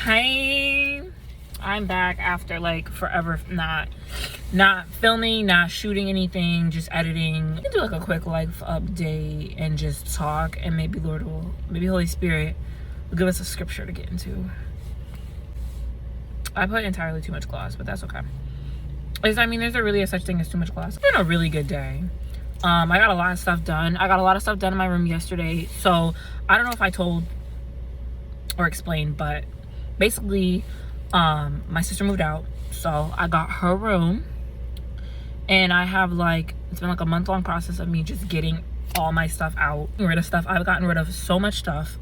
Hi, I'm back after like forever not filming, not shooting anything, just editing. I can do like a quick life update and just talk, and maybe Holy Spirit will give us a scripture to get into. I put entirely too much gloss, but that's okay. There's really a such thing as too much gloss. It's been a really good day. I got a lot of stuff done. I got a lot of stuff done in my room yesterday. So I don't know if I told or explained, but basically my sister moved out, so I got her room, and I have it's been like a month-long process of me just getting all my stuff out, getting rid of stuff. I've gotten rid of so much stuff.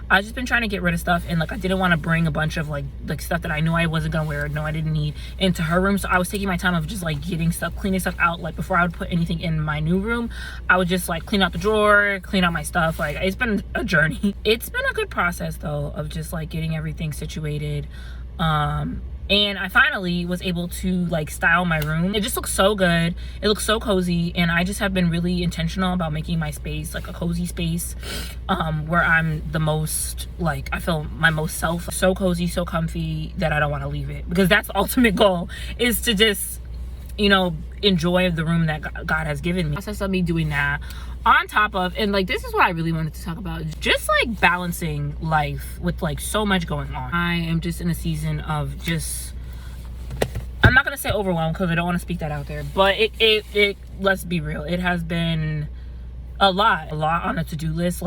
I've just been trying to get rid of stuff, and I didn't want to bring a bunch of like stuff that I knew I wasn't gonna wear, no I didn't need, into her room. So I was taking my time of just getting stuff, cleaning stuff out. Before I would put anything in my new room, I would just clean out the drawer, clean out my stuff. It's been a journey. It's been a good process though, of just getting everything situated. And I finally was able to style my room. It just looks so good. It looks so cozy, and I just have been really intentional about making my space a cozy space, where I'm the most I feel my most self, so cozy, so comfy that I don't want to leave it, because that's the ultimate goal, is to just enjoy the room that God has given me. Process of me doing that, on top of, and this is what I really wanted to talk about, just balancing life with so much going on. I am just in a season of just, I'm not gonna say overwhelmed, because I don't want to speak that out there, but it let's be real, it has been a lot on a to-do list.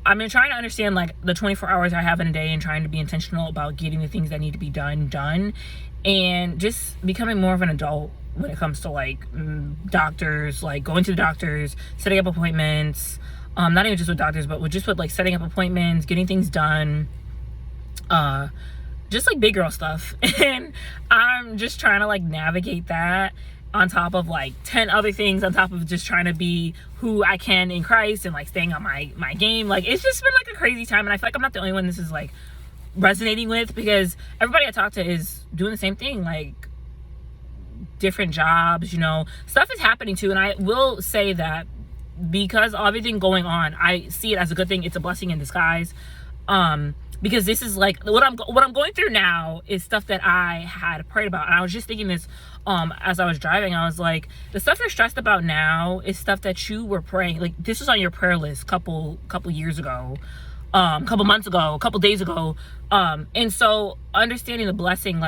I've been trying to understand the 24 hours I have in a day, and trying to be intentional about getting the things that need to be done, and just becoming more of an adult when it comes to doctors, going to the doctors, setting up appointments, not even just with doctors, but with setting up appointments, getting things done, just big girl stuff. And I'm just trying to navigate that, on top of 10 other things, on top of just trying to be who I can in Christ, and staying on my game. It's just been a crazy time, and I feel I'm not the only one this is resonating with, because everybody I talk to is doing the same thing, different jobs, stuff is happening too. And I will say that because of everything going on, I see it as a good thing. It's a blessing in disguise, because this is what I'm going through now is stuff that I had prayed about. And I was just thinking this as I was driving. I was the stuff you're stressed about now is stuff that you were praying, this was on your prayer list couple years ago, couple months ago, a couple days ago. And so understanding the blessing,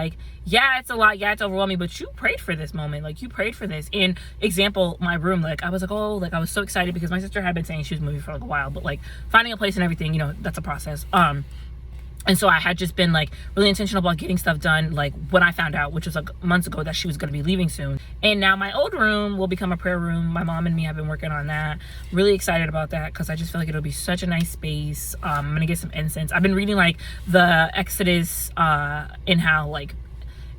yeah, it's a lot, yeah, it's overwhelming, but you prayed for this moment, you prayed for this. And example, my room, I was I was so excited, because my sister had been saying she was moving for a while, but finding a place and everything, that's a process. And so I had just been really intentional about getting stuff done, when I found out, which was months ago, that she was going to be leaving soon. And now my old room will become a prayer room. My mom and me have been working on that. Really excited about that, because I just feel it'll be such a nice space. I'm gonna get some incense. I've been reading the Exodus, and how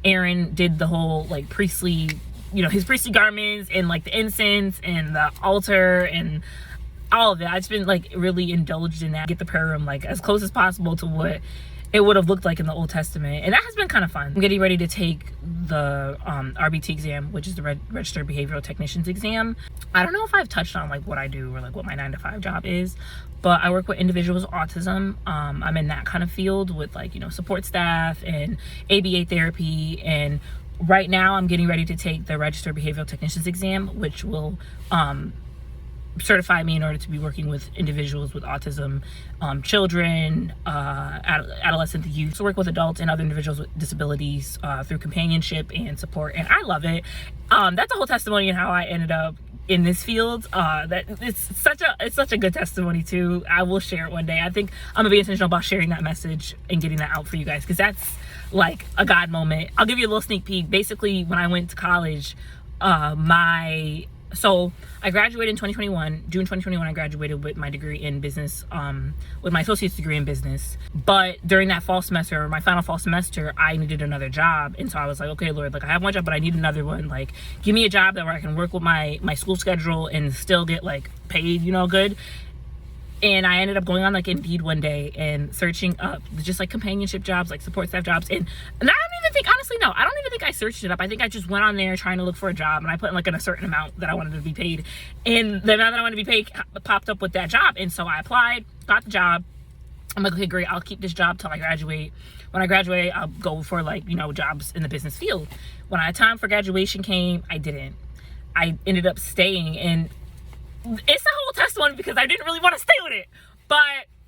Aaron did the whole priestly, his priestly garments, and the incense and the altar and all of it. I've just been really indulged in that. Get the prayer room as close as possible to what it would have looked like in the Old Testament, and that has been kind of fun. I'm getting ready to take the RBT exam, which is the Registered Behavioral Technician's exam. I don't know if I've touched on what I do, or what my 9-to-5 job is, but I work with individuals with autism. I'm in that kind of field with support staff and ABA therapy, and right now I'm getting ready to take the Registered Behavioral Technician's exam, which will certify me in order to be working with individuals with autism, children, adolescent youth. So work with adults and other individuals with disabilities through companionship and support, and I love it. That's a whole testimony on how I ended up in this field. That it's such a good testimony too. I will share it one day. I think I'm gonna be intentional about sharing that message and getting that out for you guys, because that's a God moment. I'll give you a little sneak peek. Basically, when I went to college, so I graduated in 2021, June 2021, I graduated with my degree in business, with my associate's degree in business. But during that fall semester, my final fall semester, I needed another job. And so I was okay, Lord, I have one job, but I need another one. Give me a job where I can work with my school schedule and still get paid, good. And I ended up going on Indeed one day and searching up just companionship jobs, support staff jobs. And I don't even think, honestly, no, I don't even think I searched it up. I think I just went on there trying to look for a job, and I put in a certain amount that I wanted to be paid. And the amount that I wanted to be paid popped up with that job. And so I applied, got the job. I'm like, okay, great, I'll keep this job till I graduate. When I graduate, I'll go for like, you know, jobs in the business field. When time for graduation came, I didn't. I ended up staying, and it's a whole testimony because I didn't really want to stay with it.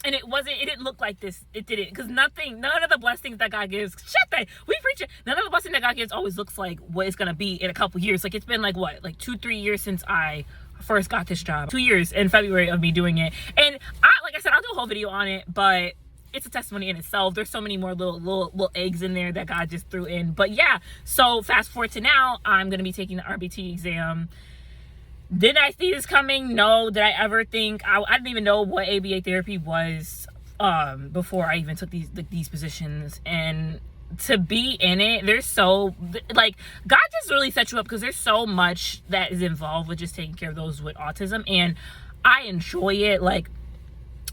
And it didn't look like this. It didn't, because none of the blessings that God gives, we preach it. None of the blessings that God gives always looks like what it's going to be in a couple years. Like, it's been like, what, like 2-3 years since I first got this job. 2 years in February of me doing it. And like I said, I'll do a whole video on it, but it's a testimony in itself. There's so many more little eggs in there that God just threw in. But yeah, so fast forward to now, I'm going to be taking the RBT exam. Did I see this coming? No. Did I ever think? I didn't even know what ABA therapy was before I even took these positions. And to be in it, there's so, like, God just really set you up, because there's so much that is involved with just taking care of those with autism. And I enjoy it. Like,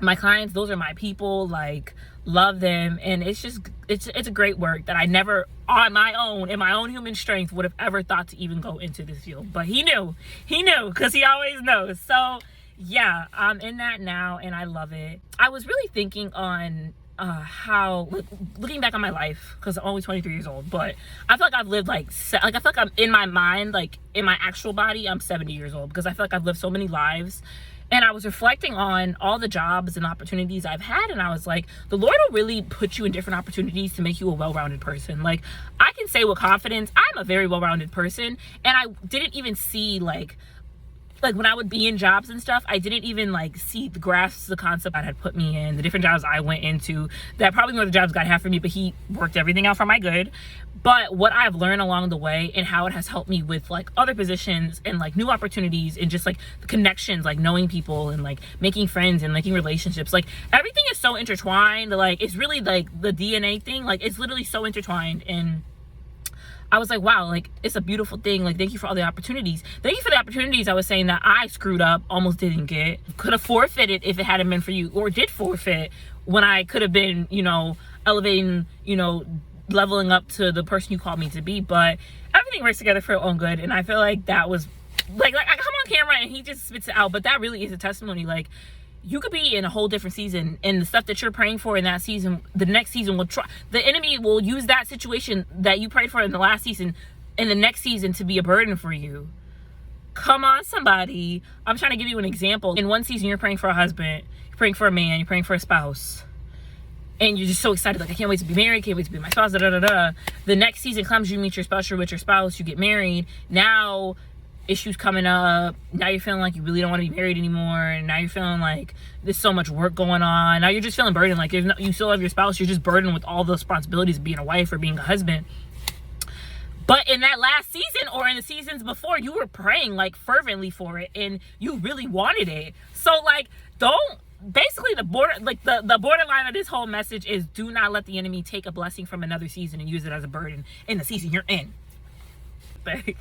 my clients, those are my people, like, love them. And it's just, it's a great work that I never on my own, in my own human strength, would have ever thought to even go into this field. But he knew, because he always knows. So yeah, I'm in that now, and I love it. I was really thinking on how, looking back on my life, because I'm only 23 years old, but I feel like I've lived I feel like I'm in my mind, like in my actual body, I'm 70 years old, because I feel like I've lived so many lives. And I was reflecting on all the jobs and opportunities I've had, and I was like, the Lord will really put you in different opportunities to make you a well-rounded person. Like, I can say with confidence, I'm a very well-rounded person, and I didn't even see, like when I would be in jobs and stuff, I didn't even grasp the concept God had put me in, the different jobs I went into, that probably were the jobs God had for me, but he worked everything out for my good. But what I've learned along the way, and how it has helped me with like other positions and like new opportunities, and just like the connections, like knowing people and like making friends and making relationships, like everything is so intertwined. Like, it's really like the DNA thing, like it's literally so intertwined. And I was like, wow, like, it's a beautiful thing. Like, thank you for all the opportunities. Thank you for the opportunities I was saying that I screwed up, almost didn't get. Could have forfeited if it hadn't been for you, or did forfeit when I could have been, you know, elevating, you know, leveling up to the person you called me to be. But everything works together for your own good. And I feel like that was, like I come on camera and he just spits it out. But that really is a testimony. Like, you could be in a whole different season, and the stuff that you're praying for in that season, the next season will try, the enemy will use that situation that you prayed for in the last season, in the next season, to be a burden for you. Come on, somebody. I'm trying to give you an example. In one season, you're praying for a husband, you're praying for a man, you're praying for a spouse, and you're just so excited, like, I can't wait to be married, can't wait to be my spouse, da da da da. The next season comes, you meet your spouse, you're with your spouse, you get married. Now issues coming up, now you're feeling like you really don't want to be married anymore, and now you're feeling like there's so much work going on. Now you're just feeling burdened, like you still have your spouse, you're just burdened with all the responsibilities of being a wife or being a husband. But in that last season, or in the seasons before, you were praying like fervently for it, and you really wanted it. So like, basically the borderline of this whole message is, do not let the enemy take a blessing from another season and use it as a burden in the season you're in. Like,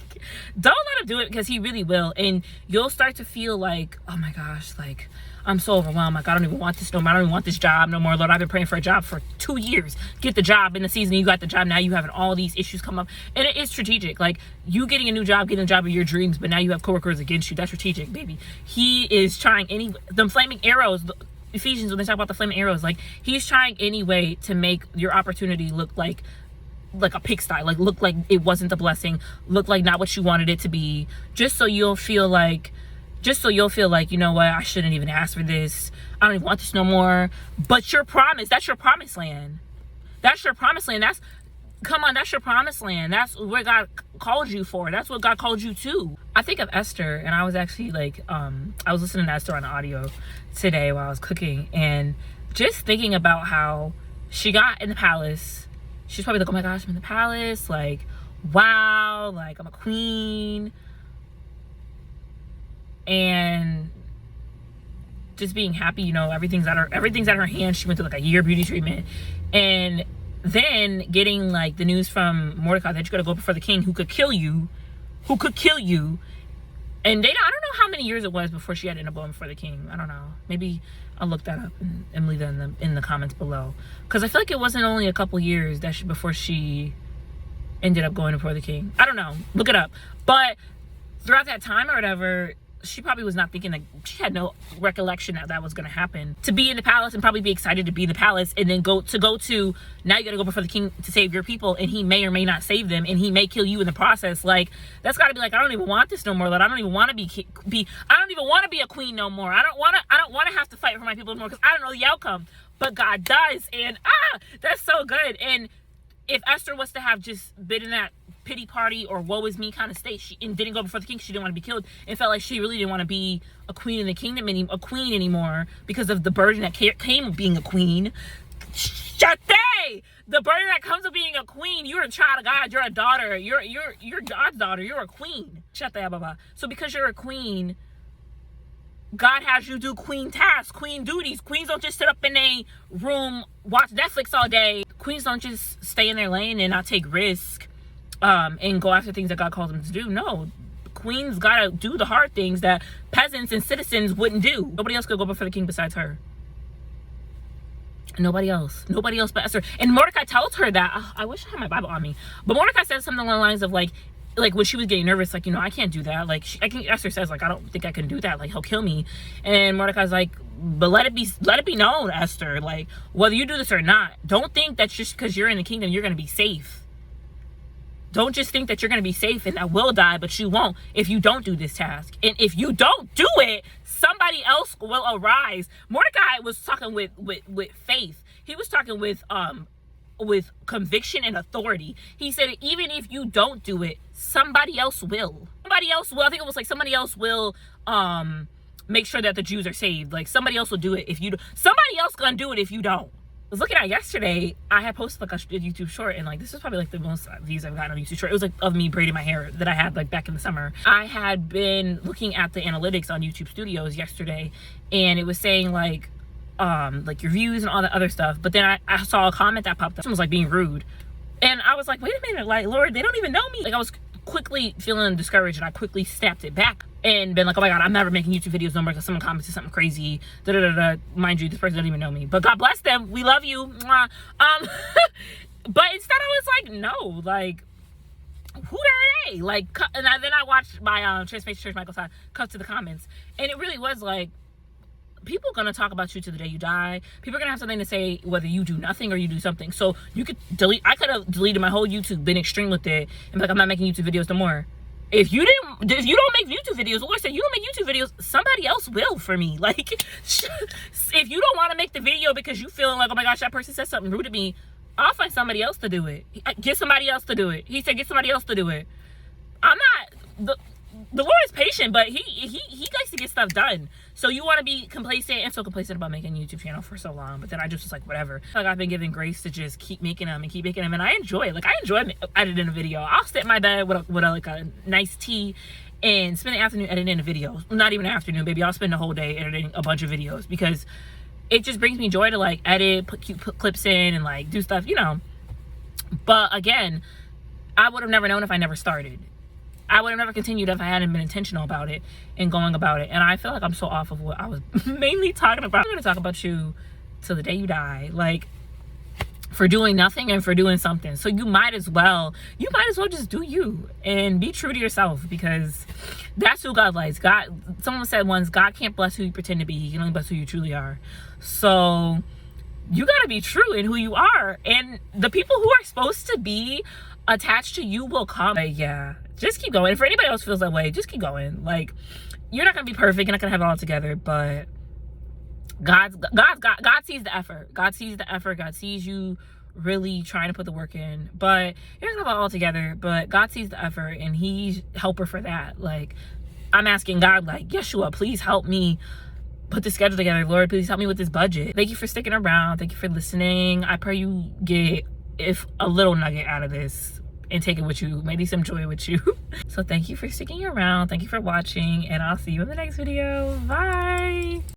don't let him do it, because he really will. And you'll start to feel like, oh my gosh, like, I'm so overwhelmed. Like, I don't even want this no more. I don't even want this job no more. Lord, I've been praying for a job for 2 years. Get the job. In the season you got the job, now you having all these issues come up. And it is strategic. Like, you getting a new job, getting a job of your dreams, but now you have coworkers against you. That's strategic, baby. He is trying them flaming arrows, Ephesians, when they talk about the flaming arrows, like, he's trying any way to make your opportunity look like a pigsty, like look like it wasn't a blessing, look like not what you wanted it to be, just so you'll feel like, you know what, I shouldn't even ask for this, I don't even want this no more. But your promise, that's your promised land. That's your promised land. That's your promised land. That's where God called you for. That's what God called you to. I think of Esther, and I was actually like, I was listening to Esther on the audio today while I was cooking, and just thinking about how she got in the palace. She's probably like, oh my gosh, I'm in the palace. Like, wow, like, I'm a queen. And just being happy, you know, everything's at her hand. She went through like a year beauty treatment. And then getting like the news from Mordecai that you gotta go before the king who could kill you. And I don't know how many years it was before she had to end up going before the king. I don't know. Maybe I'll look that up and leave that in the comments below. Because I feel like it wasn't only a couple years before she ended up going before the king. I don't know. Look it up. But throughout that time or whatever, she probably was not thinking, like, she had no recollection that that was going to happen. To be in the palace and probably be excited to be in the palace, and then go to now you got to go before the king to save your people, and he may or may not save them, and he may kill you in the process. Like, that's got to be like, I don't even want this no more. Like, I don't even want to I don't even want to be a queen no more. I don't want to have to fight for my people anymore, because I don't know the outcome, but God does. And that's so good. And if Esther was to have just been in that pity party or woe is me kind of state, and didn't go before the king, she didn't want to be killed, and felt like she really didn't want to be a queen in the kingdom anymore, because of the burden that came with being a queen. The burden that comes with being a queen. You're a child of God. You're a daughter. You're God's daughter. You're a queen. So because you're a queen, God has you do queen tasks, queen duties. Queens don't just sit up in a room, watch Netflix all day. Queens don't just stay in their lane and not take risk, and go after things that God calls them to do. No, queens gotta do the hard things that peasants and citizens wouldn't do. Nobody else could go before the king besides her. Nobody else but Esther. And Mordecai tells her that. I wish I had my Bible on me, but Mordecai says something along the lines of, like when she was getting nervous, like, I can't do that. Like, Esther says, like, I don't think I can do that. Like, he'll kill me. And Mordecai's like, but let it be known, Esther, like, whether you do this or not, don't think that just because you're in the kingdom, you're going to be safe. Don't just think that you're going to be safe and I will die, but you won't if you don't do this task. And if you don't do it, somebody else will arise. Mordecai was talking with faith. He was talking with conviction and authority. He said, even if you don't do it, somebody else will. Somebody else will. I think it was like somebody else will make sure that the Jews are saved. Like, somebody else will do it if you do. Somebody else gonna do it if you don't. I was looking at yesterday, I had posted like a YouTube short, and like, this is probably like the most views I've gotten on YouTube short. It was like of me braiding my hair that I had like back in the summer. I had been looking at the analytics on YouTube Studios yesterday, and it was saying like your views and all that other stuff. But then I saw a comment that popped up. Someone was like being rude, and I was like, wait a minute, like, Lord, they don't even know me. Like, I was quickly feeling discouraged, and I quickly snapped it back and been like, oh my God, I'm never making YouTube videos no more because someone commented something crazy. Mind you, this person doesn't even know me, but God bless them. We love you. Mwah. But instead I was like, no, like, who are they? Like, and then I watched my Transformation Church Michael Todd cut to the comments, and it really was like, people are going to talk about you to the day you die. People are going to have something to say whether you do nothing or you do something. So you could delete. I could have deleted my whole YouTube, been extreme with it, and be like, I'm not making YouTube videos no more. If you don't make YouTube videos, Lord said, you don't make YouTube videos, somebody else will for me. Like, if you don't want to make the video because you feeling like, oh my gosh, that person said something rude to me, I'll find somebody else to do it. Get somebody else to do it. He said, get somebody else to do it. I'm not, the Lord is patient, but he likes to get stuff done. So you want to be complacent, and so complacent about making a YouTube channel for so long. But then I just was like, whatever. Like, I've been given grace to just keep making them, and I enjoy it. Like, I enjoy editing a video. I'll sit in my bed with a nice tea and spend the afternoon editing a video. Not even an afternoon, baby. I'll spend the whole day editing a bunch of videos because it just brings me joy to like edit, put cute clips in, and like do stuff, But again, I would have never known if I never started. I would have never continued if I hadn't been intentional about it and going about it. And I feel like I'm so off of what I was mainly talking about. I'm going to talk about you till the day you die. Like, for doing nothing and for doing something. So you might as well just do you and be true to yourself, because that's who God likes. Someone said once, God can't bless who you pretend to be. He can only bless who you truly are. So you got to be true in who you are. And the people who are supposed to be attached to you will come. Yeah, just keep going. For anybody else feels that way, just keep going. Like, you're not gonna be perfect, you're not gonna have it all together, but God sees the effort. God sees the effort. God sees you really trying to put the work in, but you're not gonna have it all together, but God sees the effort, and He's helper for that. Like, I'm asking God, like, Yeshua, please help me put the schedule together. Lord, please help me with this budget. Thank you for sticking around. Thank you for listening. I pray you get a little nugget out of this and take it with you, maybe some joy with you. So thank you for sticking around. Thank you for watching, and I'll see you in the next video. Bye.